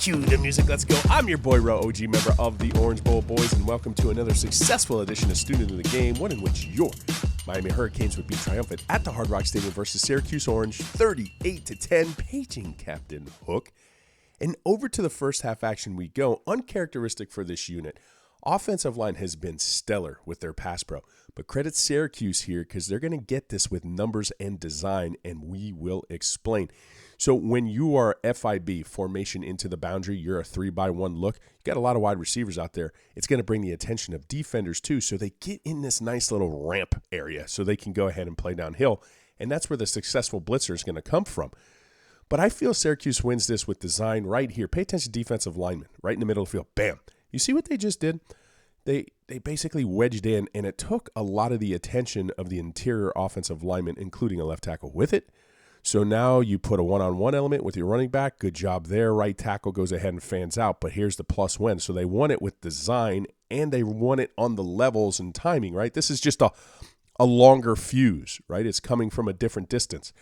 Cue the music, let's go. I'm your boy Ro, OG member of the Orange Bowl Boys, and welcome to another successful edition of Student of the Game, one in which your Miami Hurricanes would be triumphant at the Hard Rock Stadium versus Syracuse Orange, 38-10, paging Captain Hook. And over to the first half action we go. Uncharacteristic for this unit. Offensive line has been stellar with their pass pro, but credit Syracuse here because they're going to get this with numbers and design, and we will explain. So when you are FIB, formation into the boundary, you're a 3-by-1 look, you got a lot of wide receivers out there. It's going to bring the attention of defenders too, so they get in this nice little ramp area so they can go ahead and play downhill, and that's where the successful blitzer is going to come from. But I feel Syracuse wins this with design right here. Pay attention to defensive linemen, right in the middle of the field. Bam. You see what they just did? They basically wedged in, and it took a lot of the attention of the interior offensive lineman, including a left tackle, with it. So now you put a one-on-one element with your running back. Good job there. Right tackle goes ahead and fans out, but here's the plus win. So they won it with design, and they won it on the levels and timing, right? This is just a longer fuse, right? It's coming from a different distance.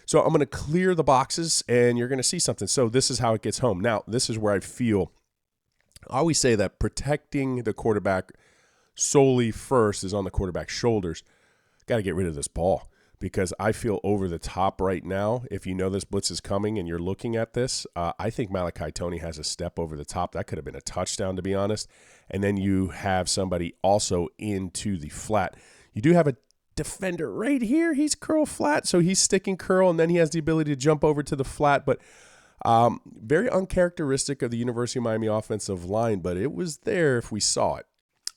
So I'm going to clear the boxes, and you're going to see something. So this is how it gets home. Now, this is where I feel I always say that protecting the quarterback solely first is on the quarterback's shoulders. Got to get rid of this ball because I feel over the top right now. If you know this blitz is coming and you're looking at this, I think Malachi Toney has a step over the top. That could have been a touchdown, to be honest. And then you have somebody also into the flat. You do have a defender right here. He's curl flat, so he's sticking curl, and then he has the ability to jump over to the flat. But very uncharacteristic of the University of Miami offensive line, but it was there if we saw it.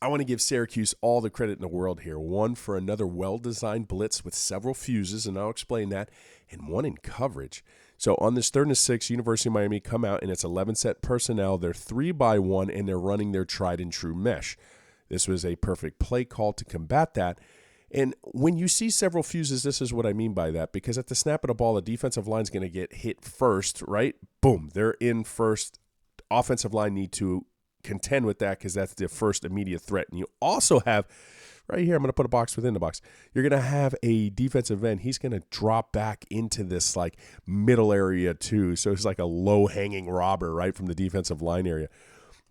I want to give Syracuse all the credit in the world here. One for another well-designed blitz with several fuses, and I'll explain that, and one in coverage. So on this 3rd and 6, University of Miami come out, and it's 11-set personnel. They're 3-by-1, and they're running their tried-and-true mesh. This was a perfect play call to combat that. And when you see several fuses, this is what I mean by that, because at the snap of the ball, the defensive line is going to get hit first, right? Boom, they're in first. Offensive line need to contend with that because that's the first immediate threat. And you also have, right here, I'm going to put a box within the box. You're going to have a defensive end. He's going to drop back into this like middle area too. So it's like a low-hanging robber, right, from the defensive line area.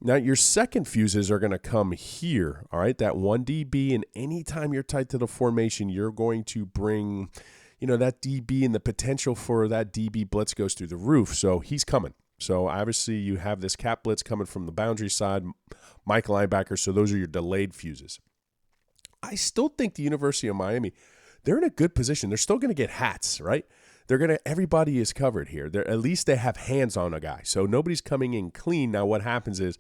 Now, your second fuses are going to come here, all right, that 1 DB, and anytime you're tight to the formation, you're going to bring, that DB, and the potential for that DB blitz goes through the roof, so he's coming. So, obviously, you have this cap blitz coming from the boundary side, Mike linebacker, so those are your delayed fuses. I still think the University of Miami, they're in a good position. They're still going to get hats, right? Everybody is covered here. At least they have hands on a guy. So nobody's coming in clean. Now what happens is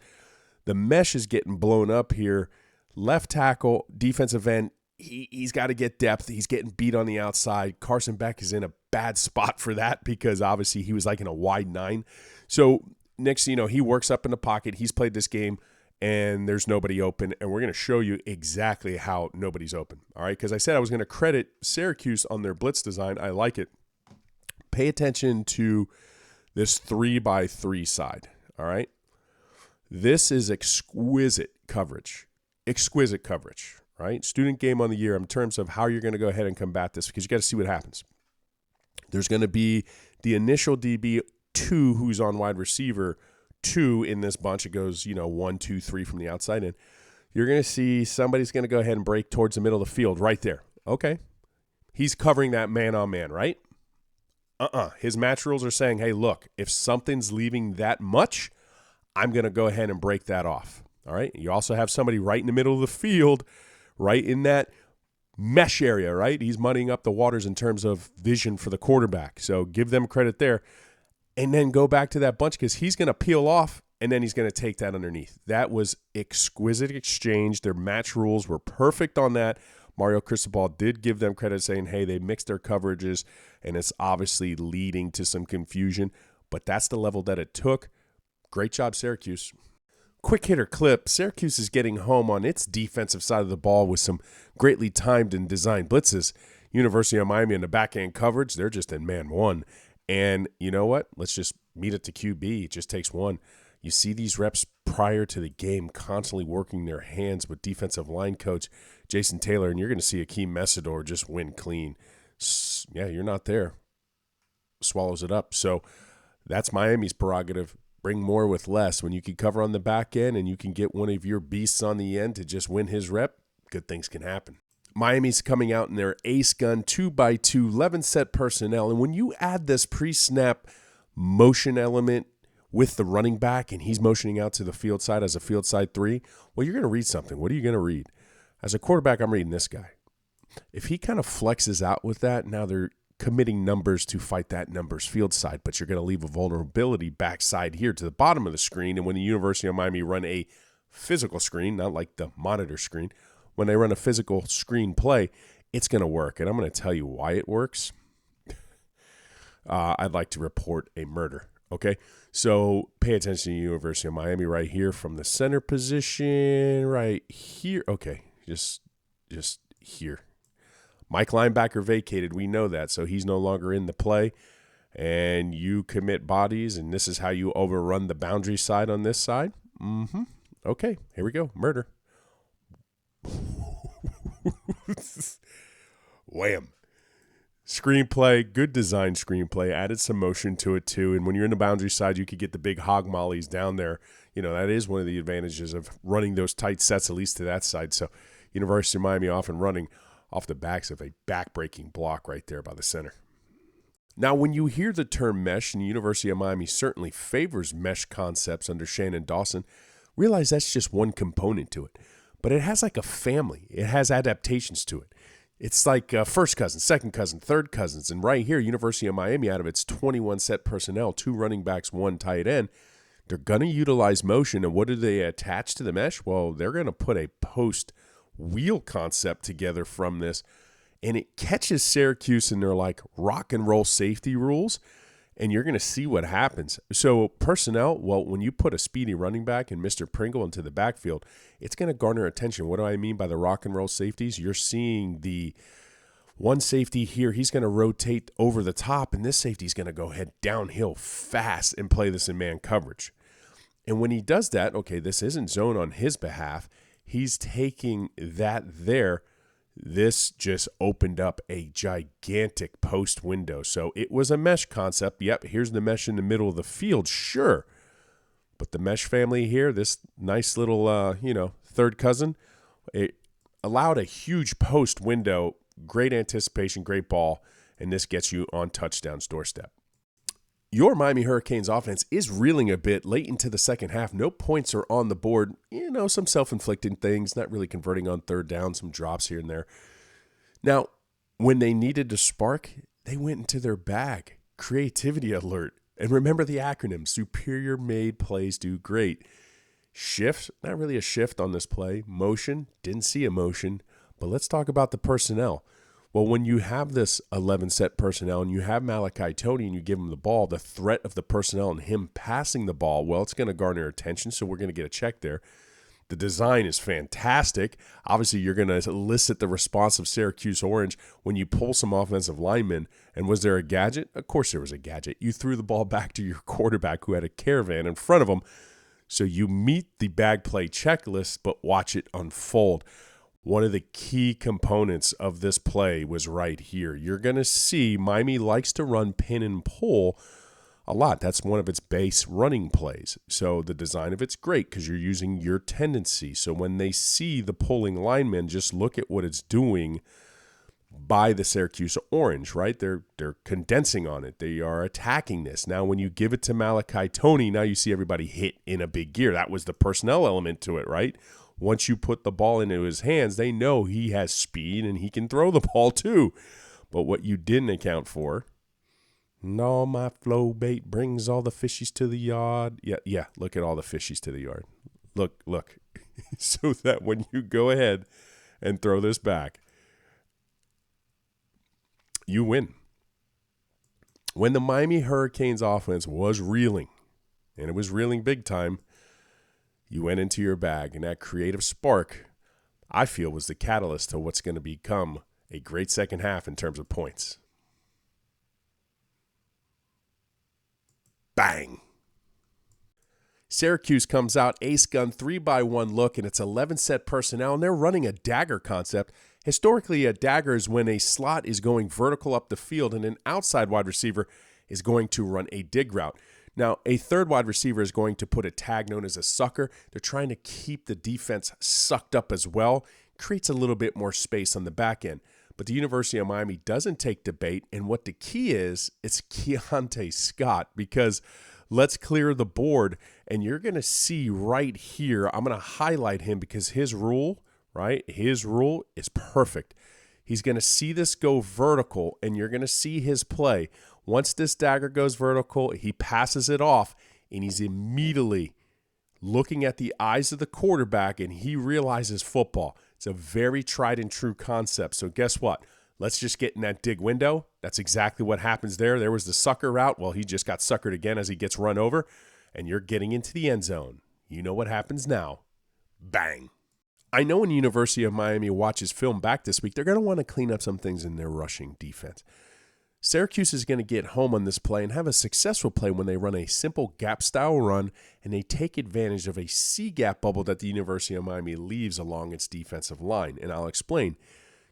the mesh is getting blown up here. Left tackle, defensive end, he's got to get depth. He's getting beat on the outside. Carson Beck is in a bad spot for that because obviously he was like in a wide 9. So next thing you know, he works up in the pocket. He's played this game and there's nobody open. And we're going to show you exactly how nobody's open. All right, because I said I was going to credit Syracuse on their blitz design. I like it. Pay attention to this 3-by-3 side, all right? This is exquisite coverage, right? Student game on the year in terms of how you're going to go ahead and combat this because you got to see what happens. There's going to be the initial DB 2 who's on wide receiver 2 in this bunch. It goes, 1, 2, 3 from the outside in. You're going to see somebody's going to go ahead and break towards the middle of the field right there. Okay. He's covering that man-on-man, right? His match rules are saying, hey, look, if something's leaving that much, I'm going to go ahead and break that off. All right. You also have somebody right in the middle of the field, right in that mesh area, right? He's muddying up the waters in terms of vision for the quarterback. So give them credit there. And then go back to that bunch because he's going to peel off and then he's going to take that underneath. That was exquisite exchange. Their match rules were perfect on that. Mario Cristobal did give them credit saying, hey, they mixed their coverages, and it's obviously leading to some confusion. But that's the level that it took. Great job, Syracuse. Quick hitter clip. Syracuse is getting home on its defensive side of the ball with some greatly timed and designed blitzes. University of Miami in the back-end coverage, they're just in man 1. And you know what? Let's just meet at the QB. It just takes one. You see these reps prior to the game constantly working their hands with defensive line coach Jason Taylor, and you're going to see Akeem Messidor just win clean. Yeah, you're not there. Swallows it up. So that's Miami's prerogative. Bring more with less. When you can cover on the back end and you can get one of your beasts on the end to just win his rep, good things can happen. Miami's coming out in their ace gun 2x2 11 set personnel. And when you add this pre-snap motion element with the running back and he's motioning out to the field side as a field side 3, well, you're going to read something. What are you going to read? As a quarterback, I'm reading this guy. If he kind of flexes out with that, now they're committing numbers to fight that numbers field side, but you're going to leave a vulnerability backside here to the bottom of the screen. And when the University of Miami run a physical screen, not like the monitor screen, when they run a physical screen play, it's going to work. And I'm going to tell you why it works. I'd like to report a murder. Okay, so pay attention to the University of Miami right here from the center position right here. Okay, just here. Mike linebacker vacated. We know that, so he's no longer in the play. And you commit bodies, and this is how you overrun the boundary side on this side. Okay, here we go. Murder. Wham. Screenplay, good design screenplay. Added some motion to it, too. And when you're in the boundary side, you could get the big hog mollies down there. You know, that is one of the advantages of running those tight sets, at least to that side. So University of Miami off and running off the backs of a back-breaking block right there by the center. Now, when you hear the term mesh, and the University of Miami certainly favors mesh concepts under Shannon Dawson, realize that's just one component to it. But it has like a family. It has adaptations to it. It's like first cousin, second cousin, third cousins. And right here, University of Miami, out of its 21 set personnel, 2 running backs, 1 tight end, they're going to utilize motion. And what do they attach to the mesh? Well, they're going to put a post wheel concept together from this, and it catches Syracuse in their like rock and roll safety rules, and you're going to see what happens. So personnel, well, when you put a speedy running back and Mr. Pringle into the backfield, it's going to garner attention. What do I mean by the rock and roll safeties? You're seeing the one safety here, he's going to rotate over the top, and this safety is going to go head downhill fast and play this in man coverage. And when he does that, okay, this isn't zone on his behalf. He's taking that there. This just opened up a gigantic post window. So it was a mesh concept. Yep, here's the mesh in the middle of the field, sure. But the mesh family here, this nice little, third cousin, it allowed a huge post window, great anticipation, great ball, and this gets you on touchdown's doorstep. Your Miami Hurricanes offense is reeling a bit late into the second half. No points are on the board. Some self-inflicted things, not really converting on third down, some drops here and there. Now, when they needed to spark, they went into their bag. Creativity alert. And remember the acronym, superior made plays do great. Shift, not really a shift on this play. Motion, didn't see a motion. But let's talk about the personnel. Well, when you have this 11 set personnel and you have Malachi Tony and you give him the ball, the threat of the personnel and him passing the ball, well, it's going to garner attention, so we're going to get a check there. The design is fantastic. Obviously, you're going to elicit the response of Syracuse Orange when you pull some offensive linemen. And was there a gadget? Of course there was a gadget. You threw the ball back to your quarterback who had a caravan in front of him. So you meet the bag play checklist, but watch it unfold. One of the key components of this play was right here. You're going to see Miami likes to run pin and pull a lot. That's one of its base running plays. So the design of it's great because you're using your tendency. So when they see the pulling linemen, just look at what it's doing by the Syracuse Orange, right? They're condensing on it. They are attacking this. Now, when you give it to Malachi Tony, now you see everybody hit in a big gear. That was the personnel element to it, right? Once you put the ball into his hands, they know he has speed and he can throw the ball too. But what you didn't account for, no, my flow bait brings all the fishies to the yard. Yeah, look at all the fishies to the yard. Look. So that when you go ahead and throw this back, you win. When the Miami Hurricanes offense was reeling, and it was reeling big time, you went into your bag, and that creative spark, I feel, was the catalyst to what's going to become a great second half in terms of points. Bang. Syracuse comes out, ace gun, 3x1 look, and it's 11 set personnel, and they're running a dagger concept. Historically, a dagger is when a slot is going vertical up the field and an outside wide receiver is going to run a dig route. Now, a third wide receiver is going to put a tag known as a sucker. They're trying to keep the defense sucked up as well. Creates a little bit more space on the back end. But the University of Miami doesn't take debate. And what the key is, it's Keontae Scott, because let's clear the board. And you're going to see right here, I'm going to highlight him because his rule, right? His rule is perfect. He's going to see this go vertical, and you're going to see his play. Once this dagger goes vertical, he passes it off, and he's immediately looking at the eyes of the quarterback, and he realizes football. It's a very tried and true concept. So guess what? Let's just get in that dig window. That's exactly what happens there. There was the sucker route. Well, he just got suckered again as he gets run over, and you're getting into the end zone. You know what happens now. Bang. I know when University of Miami watches film back this week, they're going to want to clean up some things in their rushing defense. Syracuse is going to get home on this play and have a successful play when they run a simple gap-style run and they take advantage of a C-gap bubble that the University of Miami leaves along its defensive line. And I'll explain.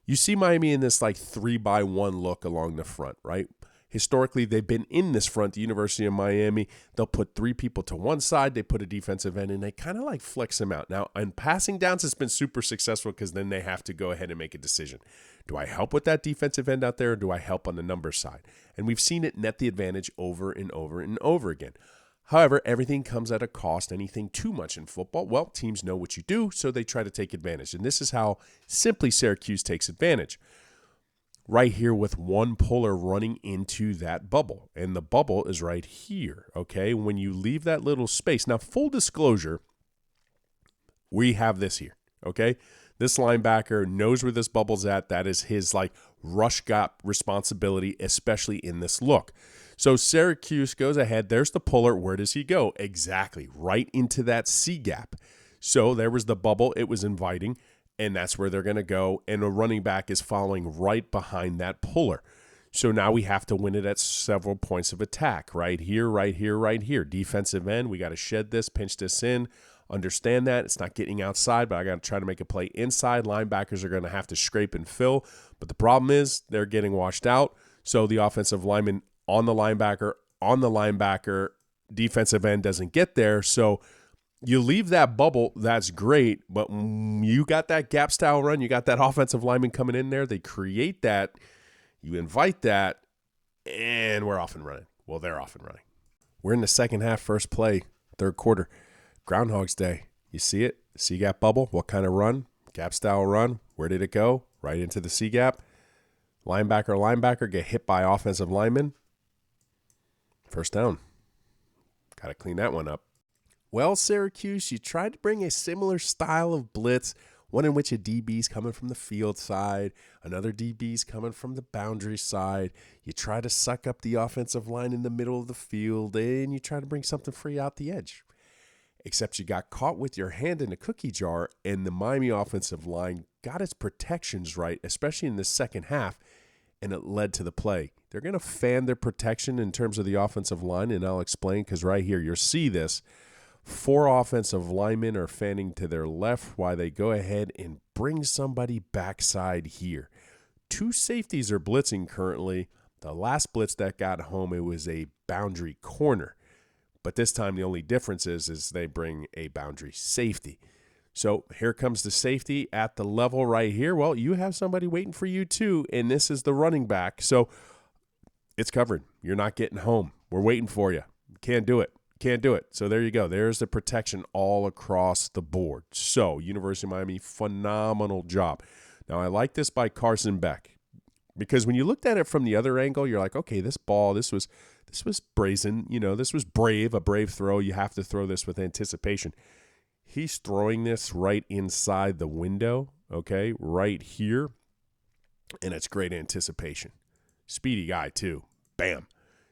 You see Miami in this like 3-by-1 look along the front, right? Historically, they've been in this front, the University of Miami. They'll put 3 people to one side. They put a defensive end, and they kind of like flex them out. Now, on passing downs, it's been super successful because then they have to go ahead and make a decision. Do I help with that defensive end out there, or do I help on the number side? And we've seen it net the advantage over and over and over again. However, everything comes at a cost. Anything too much in football, well, teams know what you do, so they try to take advantage. And this is how simply Syracuse takes advantage. Right here with one puller running into that bubble. And the bubble is right here, okay? When you leave that little space. Now, full disclosure, we have this here, okay? This linebacker knows where this bubble's at. That is his, like, rush gap responsibility, especially in this look. So Syracuse goes ahead. There's the puller. Where does he go? Exactly, right into that C gap. So there was the bubble. It was inviting. And that's where they're going to go. And a running back is following right behind that puller. So now we have to win it at several points of attack. Right here, right here, right here. Defensive end, we got to shed this, pinch this in. Understand that. It's not getting outside, but I got to try to make a play inside. Linebackers are going to have to scrape and fill. But the problem is they're getting washed out. So the offensive lineman on the linebacker, defensive end doesn't get there. So you leave that bubble, that's great, but you got that gap style run, you got that offensive lineman coming in there, they create that, you invite that, and we're off and running. Well, they're off and running. We're in the second half, first play, third quarter. Groundhog's Day. You see it? C-gap bubble. What kind of run? Gap style run. Where did it go? Right into the C-gap. Linebacker get hit by offensive lineman. First down. Got to clean that one up. Well, Syracuse, you tried to bring a similar style of blitz, one in which a DB's coming from the field side, another DB's coming from the boundary side. You try to suck up the offensive line in the middle of the field, and you try to bring something free out the edge. Except you got caught with your hand in a cookie jar, and the Miami offensive line got its protections right, especially in the second half, and it led to the play. They're going to fan their protection in terms of the offensive line, and I'll explain because right here you'll see this. 4 offensive linemen are fanning to their left while they go ahead and bring somebody backside here. 2 safeties are blitzing currently. The last blitz that got home, it was a boundary corner. But this time the only difference is they bring a boundary safety. So here comes the safety at the level right here. Well, you have somebody waiting for you too, and this is the running back. So it's covered. You're not getting home. We're waiting for you. Can't do it. Can't do it. So there you go. There's the protection all across the board. So University of Miami, phenomenal job. Now, I like this by Carson Beck because when you looked at it from the other angle, you're like, okay, this ball, this was brazen. You know, this was brave, a brave throw. You have to throw this with anticipation. He's throwing this right inside the window, okay, right here, and it's great anticipation. Speedy guy, too. Bam.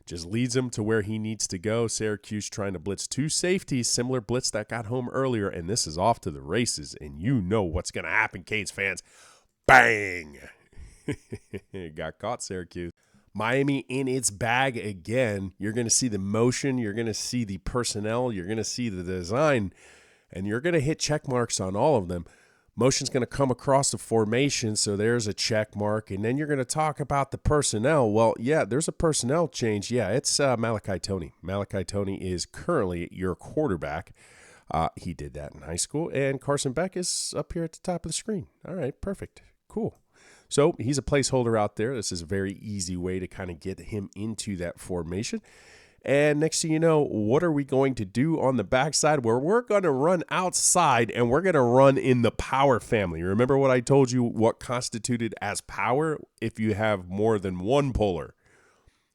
Just leads him to where he needs to go. Syracuse trying to blitz 2 safeties, similar blitz that got home earlier, and this is off to the races, and you know what's going to happen, Canes fans. Bang! Got caught, Syracuse. Miami in its bag again. You're going to see the motion. You're going to see the personnel. You're going to see the design, and you're going to hit check marks on all of them. Motion's going to come across the formation, so there's a check mark. And then you're going to talk about the personnel. Well, yeah, there's a personnel change. Yeah, it's Malachi Toney. Malachi Toney is currently your quarterback. He did that in high school. And Carson Beck is up here at the top of the screen. All right, perfect. Cool. So he's a placeholder out there. This is a very easy way to kind of get him into that formation. And next thing you know, what are we going to do on the backside? Where we're going to run outside and we're going to run in the power family. Remember what I told you what constituted as power? If you have more than one puller,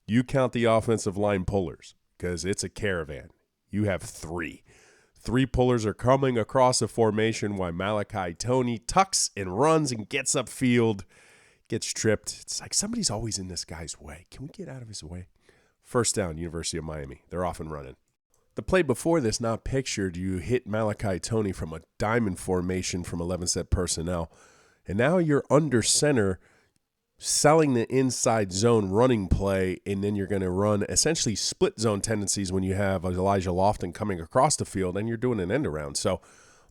you count the offensive line pullers because it's a caravan. You have three. Three pullers are coming across the formation while Malachi Toney tucks and runs and gets upfield, gets tripped. It's like somebody's always in this guy's way. Can we get out of his way? First down, University of Miami. They're off and running. The play before this, not pictured, you hit Malachi Toney from a diamond formation from 11 set personnel. And now you're under center, selling the inside zone running play, and then you're going to run essentially split zone tendencies when you have Elijah Lofton coming across the field, and you're doing an end around. So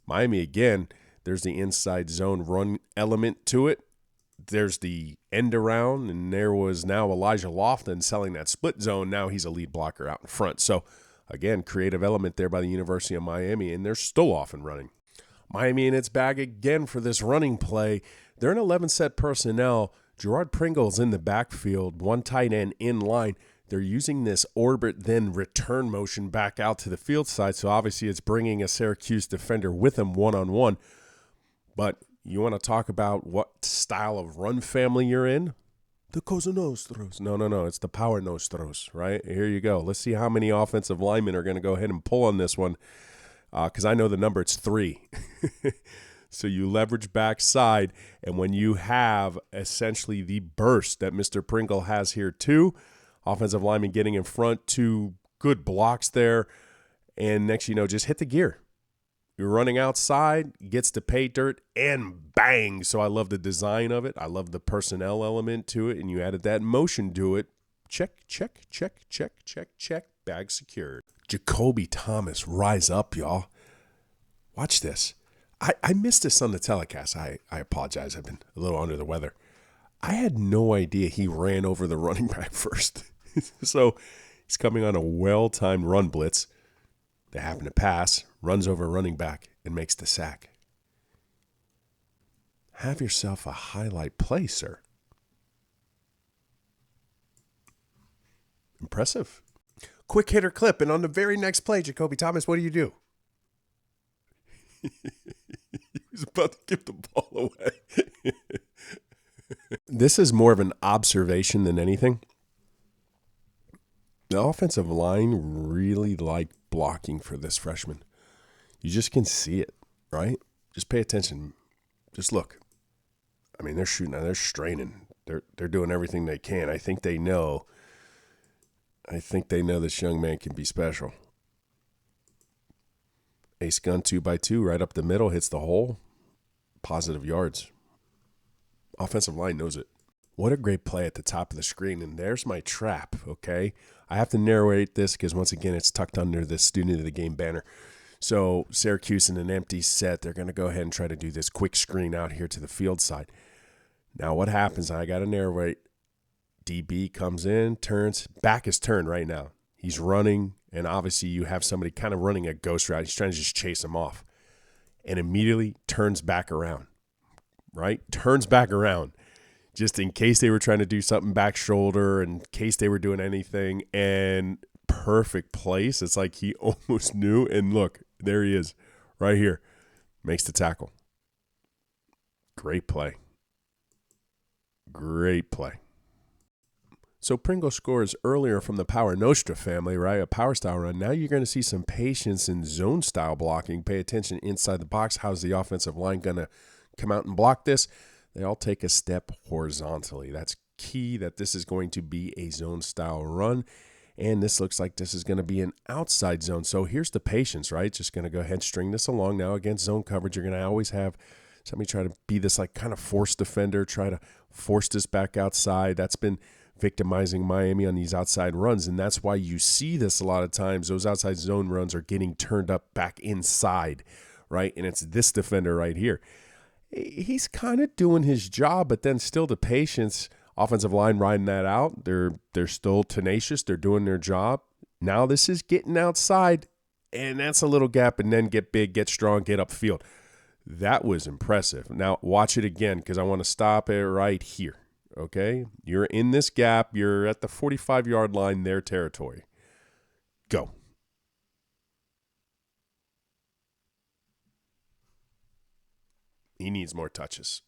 Miami, again, there's the inside zone run element to it. There's the end around, and there was now Elijah Lofton selling that split zone. Now he's a lead blocker out in front. So, again, creative element there by the University of Miami, and they're still off and running. Miami in its bag again for this running play. They're in 11 set personnel. Gerard Pringle's in the backfield, one tight end in line. They're using this orbit, then return motion back out to the field side. So, obviously, it's bringing a Syracuse defender with them one-on-one. But you want to talk about what style of run family you're in? The Cosa Nostros. No. It's the Power Nostros, right? Here you go. Let's see how many offensive linemen are going to go ahead and pull on this one because I know the number. It's 3. So you leverage backside, and when you have essentially the burst that Mr. Pringle has here too, offensive lineman getting in front, 2 good blocks there, and next you know, just hit the gear. You're running outside, gets to pay dirt, and bang. So I love the design of it. I love the personnel element to it, and you added that motion to it. Check. Bag secured. Jacoby Thomas, rise up, y'all. Watch this. I missed this on the telecast. I apologize. I've been a little under the weather. I had no idea he ran over the running back first. So he's coming on a well-timed run blitz. They happen to pass, runs over running back, and makes the sack. Have yourself a highlight play, sir. Impressive. Quick hitter clip, and on the very next play, Jacoby Thomas, what do? He was about to give the ball away. This is more of an observation than anything. The offensive line really liked blocking for this freshman. You just can see it, right? Just pay attention. Just look. I mean, they're shooting, they're straining. They're doing everything they can. I think they know this young man can be special. Ace gun 2x2 right up the middle, hits the hole. Positive yards. Offensive line knows it. What a great play at the top of the screen. And there's my trap, okay? I have to narrate this because, once again, it's tucked under the Student of the Game banner. So Syracuse in an empty set, they're going to go ahead and try to do this quick screen out here to the field side. Now what happens, I got to narrate. DB comes in, turns, back is turned right now. He's running, and obviously you have somebody kind of running a ghost route. He's trying to just chase him off. And immediately turns back around, right? Turns back around. Just in case they were trying to do something back shoulder, in case they were doing anything, and perfect place. It's like he almost knew, and look, there he is right here. Makes the tackle. Great play. Great play. So Pringle scores earlier from the Power Nostra family, right? A power style run. Now you're going to see some patience in zone style blocking. Pay attention inside the box. How's the offensive line going to come out and block this? They all take a step horizontally. That's key, that this is going to be a zone style run. And this looks like this is going to be an outside zone. So here's the patience, right? Just going to go ahead and string this along. Now against zone coverage, you're going to always have somebody try to be this like kind of force defender, try to force this back outside. That's been victimizing Miami on these outside runs. And that's why you see this a lot of times. Those outside zone runs are getting turned up back inside, right? And it's this defender right here. he's kind of doing his job, but then still the patience, offensive line riding that out. They're still tenacious. They're doing their job. Now this is getting outside, and that's a little gap, and then get big, get strong, get upfield. That was impressive. Now watch it again because I want to stop it right here, okay? You're in this gap. You're at the 45-yard line, their territory. Go. He needs more touches.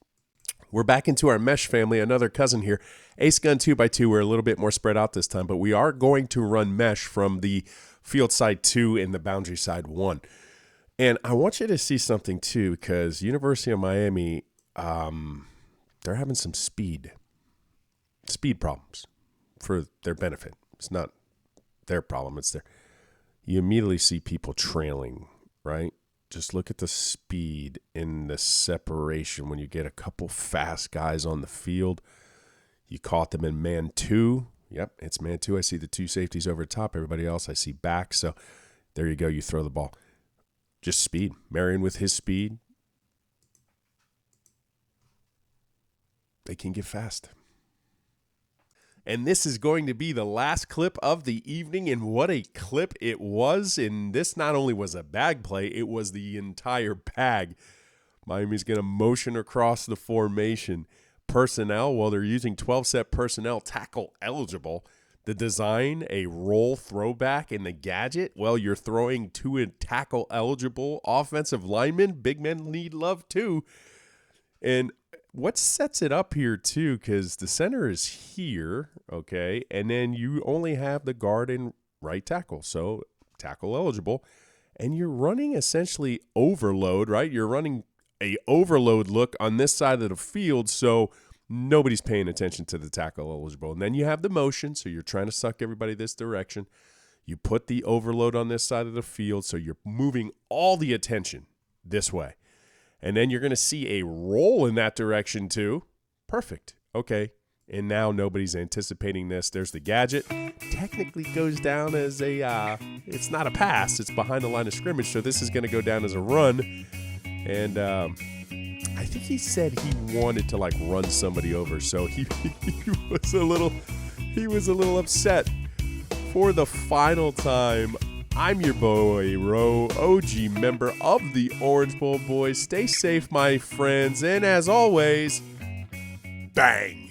We're back into our mesh family, another cousin here. Ace gun 2x2. We're a little bit more spread out this time, but we are going to run mesh from the field side 2 and the boundary side 1. And I want you to see something too, because University of Miami, they're having some speed problems for their benefit. It's not their problem. It's their. You immediately see people trailing, right? Just look at the speed in the separation when you get a couple fast guys on the field. You caught them in man 2. Yep, it's man 2. I see the 2 safeties over top. Everybody else I see back. So there you go. You throw the ball. Just speed. Marion with his speed. They can get fast. And this is going to be the last clip of the evening, and what a clip it was. And this not only was a bag play, it was the entire bag. Miami's going to motion across the formation. Personnel, well, they're using 12-set personnel, tackle eligible. The design, a roll throwback in the gadget. Well, you're throwing 2 tackle eligible offensive linemen. Big men need love too. And what sets it up here too, because the center is here, okay, and then you only have the guard and right tackle, so tackle eligible, and you're running essentially overload, right? You're running a overload look on this side of the field, so nobody's paying attention to the tackle eligible. And then you have the motion, so you're trying to suck everybody this direction. You put the overload on this side of the field, so you're moving all the attention this way. And then you're going to see a roll in that direction too. Perfect. Okay. And now nobody's anticipating this. There's the gadget. Technically goes down as a, it's not a pass. It's behind the line of scrimmage. So this is going to go down as a run. And I think he said he wanted to like run somebody over. So he was a little upset. For the final time, I'm your boy, Ro, OG member of the Orange Bowl Boys. Stay safe, my friends, and as always, bang!